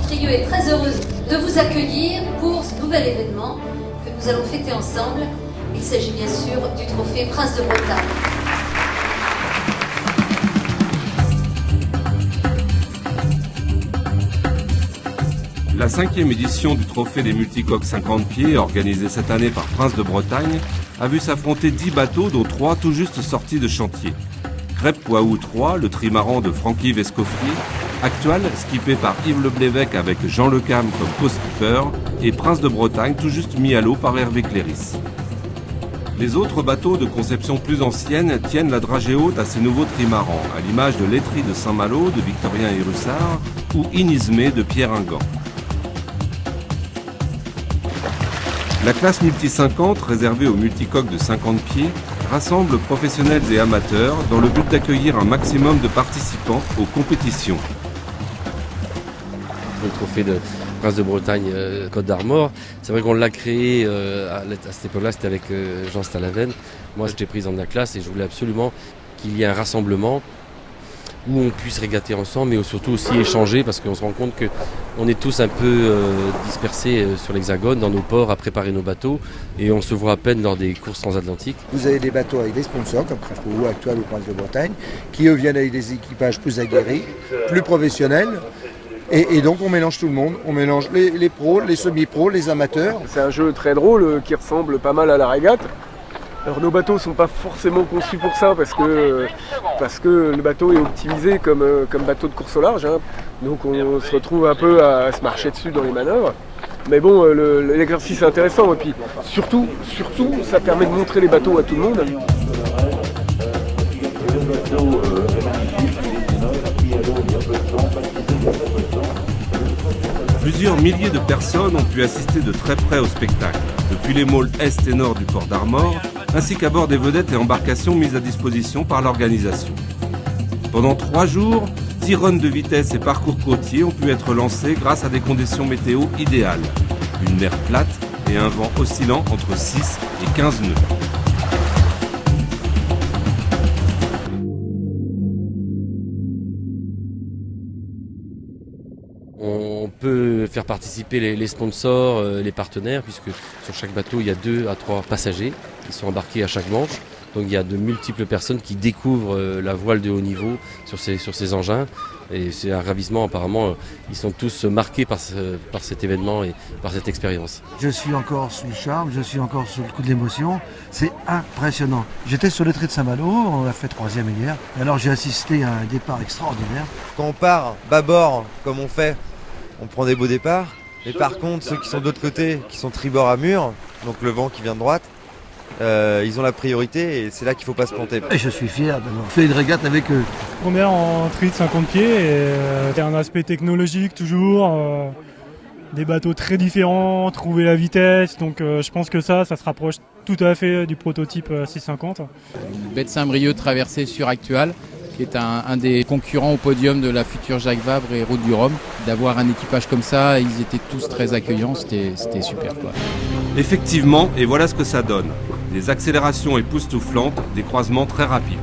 Montrieux est très heureuse de vous accueillir pour ce nouvel événement que nous allons fêter ensemble. Il s'agit bien sûr du trophée Prince de Bretagne. La 5e édition du trophée des multicoques 50 pieds, organisée cette année par Prince de Bretagne, a vu s'affronter 10 bateaux, dont 3 tout juste sortis de chantier. Crêpe Poiou 3, le trimaran de Franck-Yves Escoffier, Actual, skippé par Yves Leblévec avec Jean Lecam comme co-skipper, et Prince de Bretagne, tout juste mis à l'eau par Hervé Cléris. Les autres bateaux de conception plus ancienne tiennent la dragée haute à ces nouveaux trimarans, à l'image de l'Étrie de Saint-Malo de Victorien Hérussard ou Inismé de Pierre Ingan. La classe multi 50, réservée aux multicoques de 50 pieds, rassemble professionnels et amateurs dans le but d'accueillir un maximum de participants aux compétitions. Le trophée de Prince de Bretagne Côte d'Armor, c'est vrai qu'on l'a créé à cette époque-là, c'était avec Jean Stalavenne. Moi j'étais président de la classe et je voulais absolument qu'il y ait un rassemblement où on puisse régater ensemble, mais surtout aussi échanger, parce qu'on se rend compte qu'on est tous un peu dispersés sur l'Hexagone, dans nos ports, à préparer nos bateaux, et on se voit à peine lors des courses transatlantiques. Vous avez des bateaux avec des sponsors, comme Crêpe Poiou, Actual ou Prince de Bretagne, qui eux viennent avec des équipages plus aguerris, plus professionnels, et donc on mélange tout le monde, on mélange les pros, les semi-pros, les amateurs. C'est un jeu très drôle qui ressemble pas mal à la régate. Alors nos bateaux ne sont pas forcément conçus pour ça parce que le bateau est optimisé comme bateau de course au large, hein. Donc on se retrouve un peu à se marcher dessus dans les manœuvres. Mais bon, l'exercice est intéressant et puis surtout, ça permet de montrer les bateaux à tout le monde. Plusieurs milliers de personnes ont pu assister de très près au spectacle, depuis les môles est et nord du port d'Armor, ainsi qu'à bord des vedettes et embarcations mises à disposition par l'organisation. Pendant 3 jours, 10 runs de vitesse et parcours côtiers ont pu être lancés grâce à des conditions météo idéales. Une mer plate et un vent oscillant entre 6 et 15 nœuds. On peut faire participer les sponsors, les partenaires, puisque sur chaque bateau, il y a 2 à 3 passagers qui sont embarqués à chaque manche. Donc il y a de multiples personnes qui découvrent la voile de haut niveau sur ces engins. Et c'est un ravissement, apparemment, ils sont tous marqués par cet événement et par cette expérience. Je suis encore sous le charme, je suis encore sous le coup de l'émotion. C'est impressionnant. J'étais sur l'Étrie de Saint-Malo, on a fait 3e hier. Et alors j'ai assisté à un départ extraordinaire. Quand on part bâbord, comme on fait, on prend des beaux départs. Mais par contre, ceux qui sont de l'autre côté, qui sont tribord à mur, donc le vent qui vient de droite, ils ont la priorité et c'est là qu'il ne faut pas se planter. Et je suis fier d'avoir fait une régate avec eux. Première en tri de 50 pieds et il y a un aspect technologique toujours, des bateaux très différents, trouver la vitesse, donc je pense que ça se rapproche tout à fait du prototype 650. Baie de Saint-Brieuc traversée sur Actual, qui est un des concurrents au podium de la future Jacques Vabre et Route du Rhum. D'avoir un équipage comme ça, ils étaient tous très accueillants, c'était super, quoi. Effectivement, et voilà ce que ça donne. Des accélérations époustouflantes, des croisements très rapides.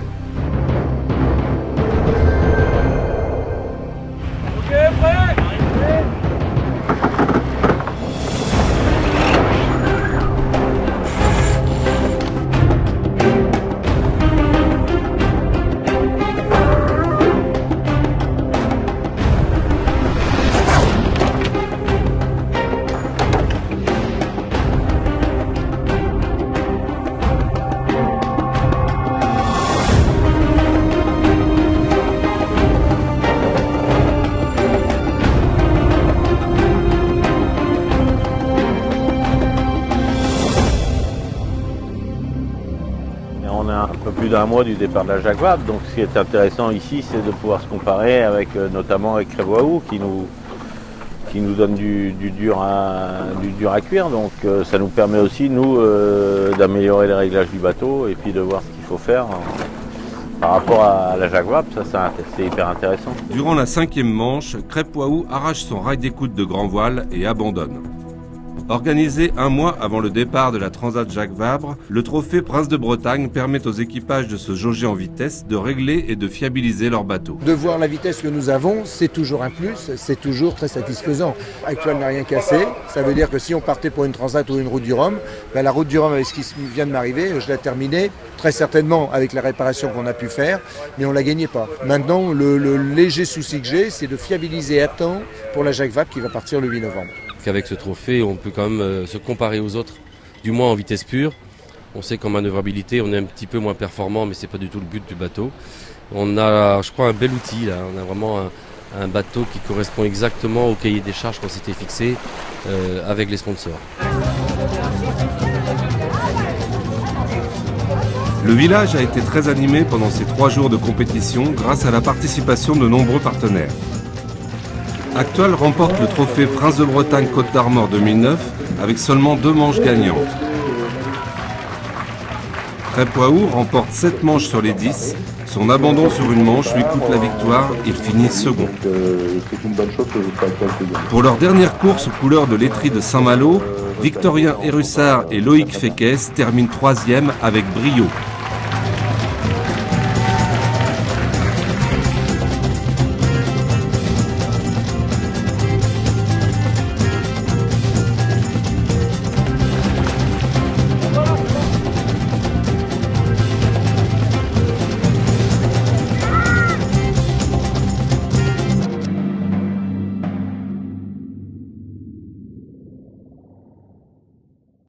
On a un peu plus d'1 mois du départ de la Jacques Vabre, donc ce qui est intéressant ici, c'est de pouvoir se comparer avec, notamment avec Crêpe Poiou qui nous donne du dur à cuire, donc ça nous permet aussi, nous, d'améliorer les réglages du bateau et puis de voir ce qu'il faut faire par rapport à la Jacques Vabre. Ça c'est hyper intéressant. Durant la 5e manche, Crêpe Poiou arrache son rail d'écoute de grand voile et abandonne. Organisé un mois avant le départ de la Transat Jacques Vabre, le trophée Prince de Bretagne permet aux équipages de se jauger en vitesse, de régler et de fiabiliser leur bateau. De voir la vitesse que nous avons, c'est toujours un plus, c'est toujours très satisfaisant. Actuel n'a rien cassé, ça veut dire que si on partait pour une Transat ou une route du Rhum, la route du Rhum avec ce qui vient de m'arriver, je la terminais très certainement avec la réparation qu'on a pu faire, mais on ne la gagnait pas. Maintenant, le léger souci que j'ai, c'est de fiabiliser à temps pour la Jacques Vabre qui va partir le 8 novembre. Qu'avec ce trophée, on peut quand même se comparer aux autres, du moins en vitesse pure. On sait qu'en manœuvrabilité, on est un petit peu moins performant, mais ce n'est pas du tout le but du bateau. On a, je crois, un bel outil là. On a vraiment un bateau qui correspond exactement au cahier des charges qu'on s'était fixé avec les sponsors. Le village a été très animé pendant ces 3 jours de compétition grâce à la participation de nombreux partenaires. Actual remporte le trophée Prince de Bretagne Côte d'Armor 2009 avec seulement 2 manches gagnantes. Crêpe-Waou remporte 7 manches sur les 10. Son abandon sur une manche lui coûte la victoire. Il finit second. Pour leur dernière course aux couleurs de l'étrie de Saint-Malo, Victorien Hérussard et Loïc Féquès terminent 3e avec brio.